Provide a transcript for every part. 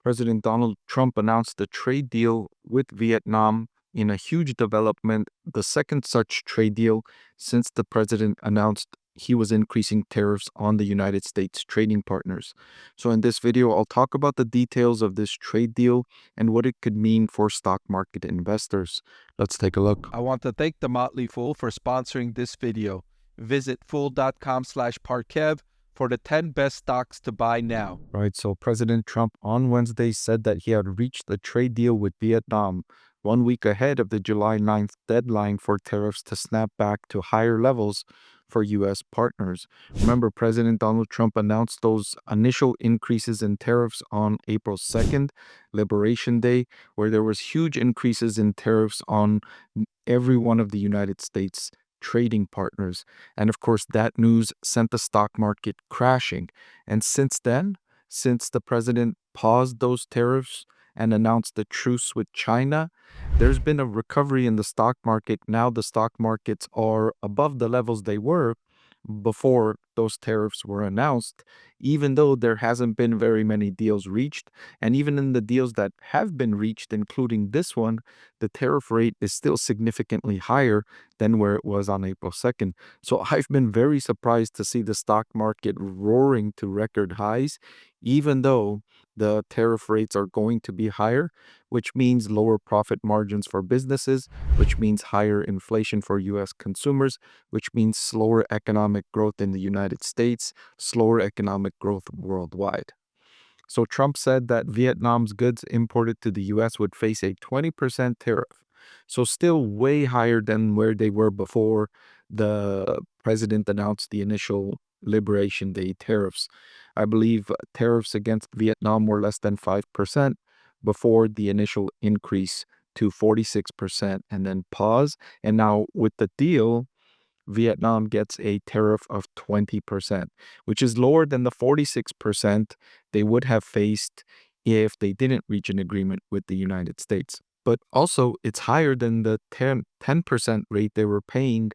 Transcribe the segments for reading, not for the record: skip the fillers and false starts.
President Donald Trump announced a trade deal with Vietnam in a huge development, the second such trade deal since the president announced he was increasing tariffs on the United States trading partners. So, in this video, I'll talk about the details of this trade deal and what it could mean for stock market investors. Let's take a look. I want to thank the Motley Fool for sponsoring this video. Visit fool.com/Parkev for the 10 best stocks to buy now. Right, so President Trump on Wednesday said that he had reached a trade deal with Vietnam 1 week ahead of the July 9th deadline for tariffs to snap back to higher levels for U.S. partners. Remember, President Donald Trump announced those initial increases in tariffs on April 2nd, Liberation Day, where there was huge increases in tariffs on every one of the United States trading partners. And of course, that news sent the stock market crashing. And since then, since the president paused those tariffs and announced the truce with China, there's been a recovery in the stock market. Now the stock markets are above the levels they were before those tariffs were announced, even though there hasn't been very many deals reached. And even in the deals that have been reached, including this one, the tariff rate is still significantly higher than where it was on April 2nd. So I've been very surprised to see the stock market roaring to record highs, even though the tariff rates are going to be higher, which means lower profit margins for businesses, which means higher inflation for U.S. consumers, which means slower economic growth in the United States, slower economic growth worldwide. So Trump said that Vietnam's goods imported to the U.S. would face a 20% tariff. So still way higher than where they were before the president announced the initial Liberation Day tariffs. I believe tariffs against Vietnam were less than 5% before the initial increase to 46% and then pause. And now with the deal, Vietnam gets a tariff of 20%, which is lower than the 46% they would have faced if they didn't reach an agreement with the United States. But also, it's higher than the 10% rate they were paying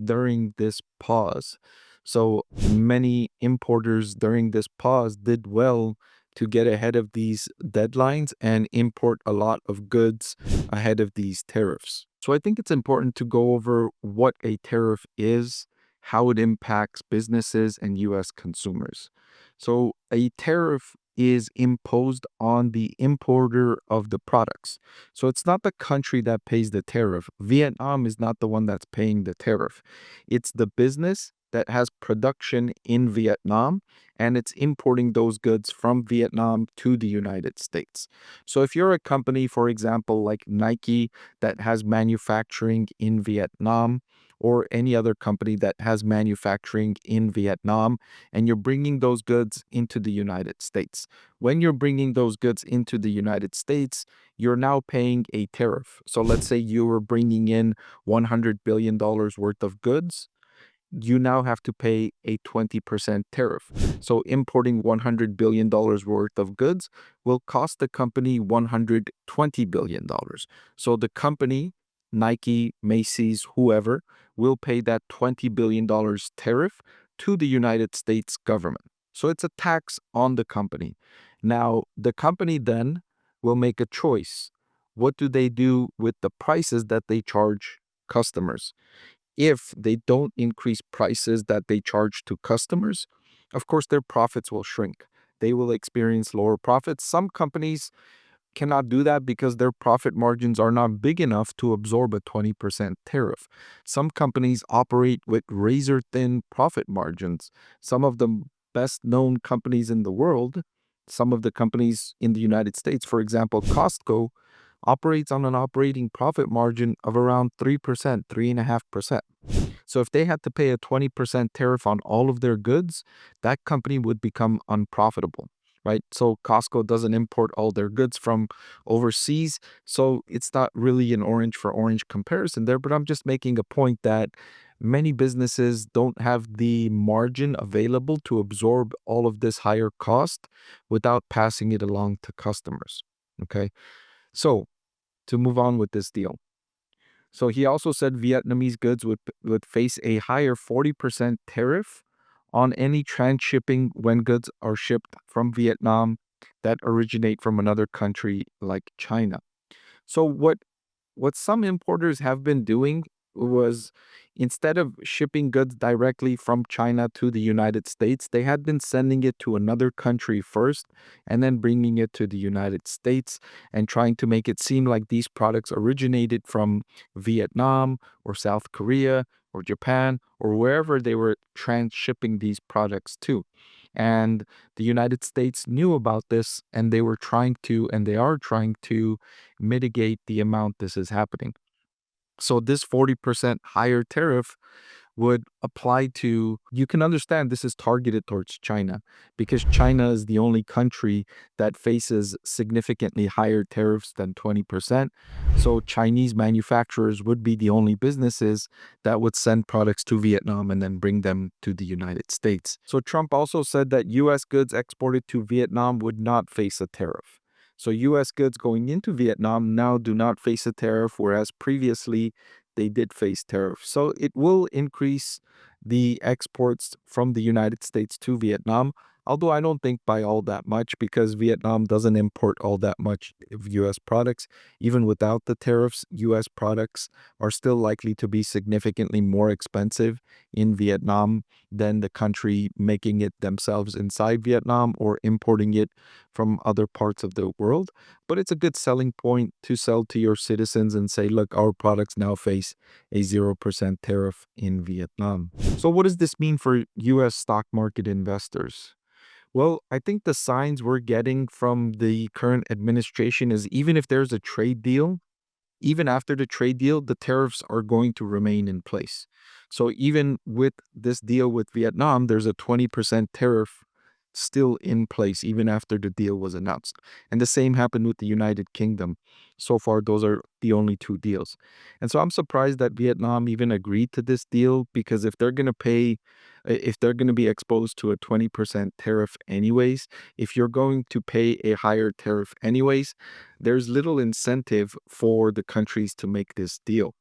during this pause. So many importers during this pause did well to get ahead of these deadlines and import a lot of goods ahead of these tariffs. So I think it's important to go over what a tariff is, how it impacts businesses and US consumers. So a tariff is imposed on the importer of the products. So it's not the country that pays the tariff. Vietnam is not the one that's paying the tariff. It's the business that has production in Vietnam and it's importing those goods from Vietnam to the United States. So if you're a company, for example, like Nike that has manufacturing in Vietnam, or any other company that has manufacturing in Vietnam, and you're bringing those goods into the United States. When you're bringing those goods into the United States, you're now paying a tariff. So let's say you were bringing in $100 billion worth of goods. You now have to pay a 20% tariff. So importing $100 billion worth of goods will cost the company $120 billion. So the company, Nike, Macy's, whoever, will pay that $20 billion tariff to the United States government. So it's a tax on the company. Now, the company then will make a choice. What do they do with the prices that they charge customers? If they don't increase prices that they charge to customers, of course, their profits will shrink. They will experience lower profits. Some companies cannot do that because their profit margins are not big enough to absorb a 20% tariff. Some companies operate with razor thin profit margins. Some of the best known companies in the world, some of the companies in the United States, for example, Costco, operates on an operating profit margin of around 3%, 3.5%. So if they had to pay a 20% tariff on all of their goods, that company would become unprofitable, right? So Costco doesn't import all their goods from overseas. So it's not really an orange for orange comparison there, but I'm just making a point that many businesses don't have the margin available to absorb all of this higher cost without passing it along to customers. Okay. So to move on with this deal. So he also said Vietnamese goods would face a higher 40% tariff on any transshipping when goods are shipped from Vietnam that originate from another country like China. So what some importers have been doing was, instead of shipping goods directly from China to the United States, they had been sending it to another country first and then bringing it to the United States and trying to make it seem like these products originated from Vietnam or South Korea or Japan or wherever they were transshipping these products to. And the United States knew about this, and they were trying to, and they are trying to mitigate the amount this is happening. So this 40% higher tariff would apply to, you can understand this is targeted towards China because China is the only country that faces significantly higher tariffs than 20%. So Chinese manufacturers would be the only businesses that would send products to Vietnam and then bring them to the United States. So Trump also said that US goods exported to Vietnam would not face a tariff. So US goods going into Vietnam now do not face a tariff, whereas previously they did face tariffs. So it will increase the exports from the United States to Vietnam, although I don't think by all that much because Vietnam doesn't import all that much of US products. Even without the tariffs, US products are still likely to be significantly more expensive in Vietnam than the country making it themselves inside Vietnam or importing it from other parts of the world. But it's a good selling point to sell to your citizens and say, look, our products now face a 0% tariff in Vietnam. So, what does this mean for US stock market investors? Well, I think the signs we're getting from the current administration is, even if there's a trade deal, even after the trade deal, the tariffs are going to remain in place. So even with this deal with Vietnam, there's a 20% tariff still in place, even after the deal was announced. And the same happened with the United Kingdom. So far, those are the only two deals. And so I'm surprised that Vietnam even agreed to this deal, because if they're going to pay, if they're going to be exposed to a 20% tariff anyways, if you're going to pay a higher tariff anyways, there's little incentive for the countries to make this deal.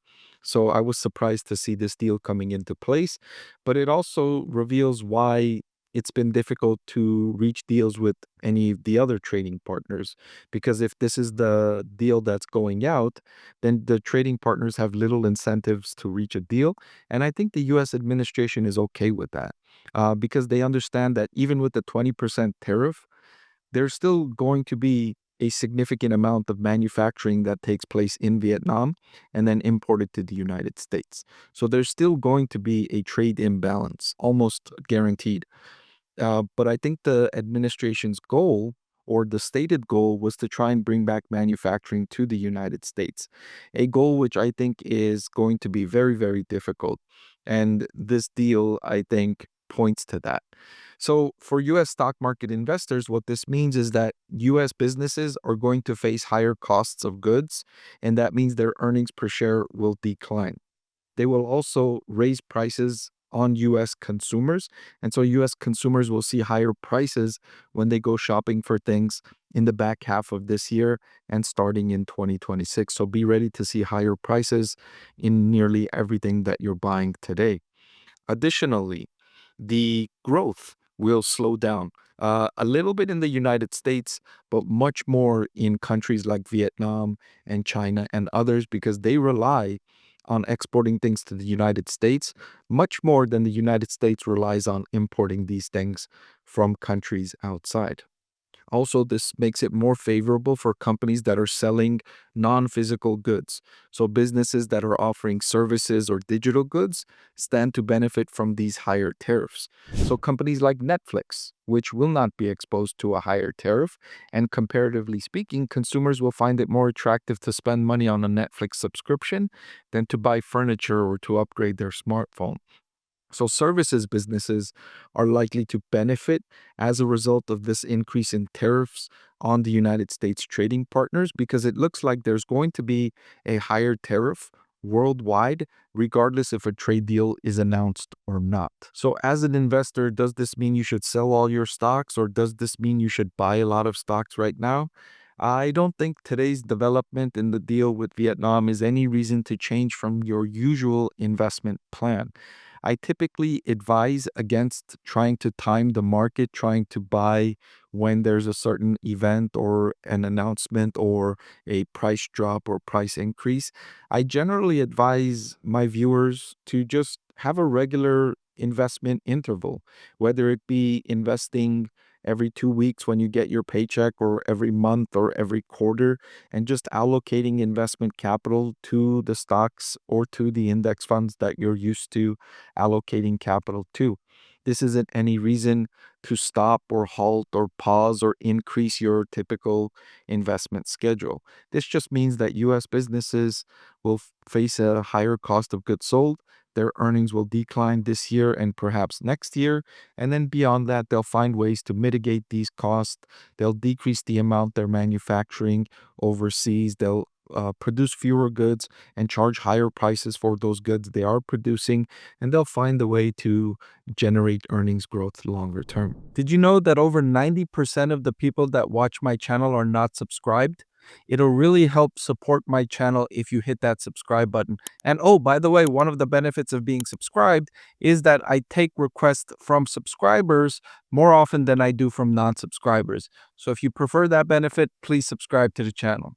So I was surprised to see this deal coming into place, but it also reveals why it's been difficult to reach deals with any of the other trading partners. Because if this is the deal that's going out, then the trading partners have little incentives to reach a deal. And I think the US administration is okay with that, because they understand that even with the 20% tariff, there's still going to be a significant amount of manufacturing that takes place in Vietnam and then imported to the United States. So there's still going to be a trade imbalance, almost guaranteed. But I think the administration's goal, or the stated goal, was to try and bring back manufacturing to the United States, a goal which I think is going to be very, very difficult. And this deal, I think, points to that. So for US stock market investors, what this means is that US businesses are going to face higher costs of goods, and that means their earnings per share will decline. They will also raise prices on US consumers. And so US consumers will see higher prices when they go shopping for things in the back half of this year and starting in 2026. So be ready to see higher prices in nearly everything that you're buying today. Additionally, the growth will slow down a little bit in the United States, but much more in countries like Vietnam and China and others, because they rely on exporting things to the United States much more than the United States relies on importing these things from countries outside. Also, this makes it more favorable for companies that are selling non-physical goods. So businesses that are offering services or digital goods stand to benefit from these higher tariffs. So companies like Netflix, which will not be exposed to a higher tariff, and comparatively speaking, consumers will find it more attractive to spend money on a Netflix subscription than to buy furniture or to upgrade their smartphone. So services businesses are likely to benefit as a result of this increase in tariffs on the United States trading partners, because it looks like there's going to be a higher tariff worldwide, regardless if a trade deal is announced or not. So as an investor, does this mean you should sell all your stocks, or does this mean you should buy a lot of stocks right now? I don't think today's development in the deal with Vietnam is any reason to change from your usual investment plan. I typically advise against trying to time the market, trying to buy when there's a certain event or an announcement or a price drop or price increase. I generally advise my viewers to just have a regular investment interval, whether it be investing every 2 weeks when you get your paycheck, or every month, or every quarter, and just allocating investment capital to the stocks or to the index funds that you're used to allocating capital to. This isn't any reason to stop or halt or pause or increase your typical investment schedule. This just means that US businesses will face a higher cost of goods sold. Their earnings will decline this year and perhaps next year. And then beyond that, they'll find ways to mitigate these costs. They'll decrease the amount they're manufacturing overseas. They'll produce fewer goods and charge higher prices for those goods they are producing. And they'll find a way to generate earnings growth longer term. Did you know that over 90% of the people that watch my channel are not subscribed? It'll really help support my channel if you hit that subscribe button. And oh, by the way, one of the benefits of being subscribed is that I take requests from subscribers more often than I do from non-subscribers. So if you prefer that benefit, please subscribe to the channel.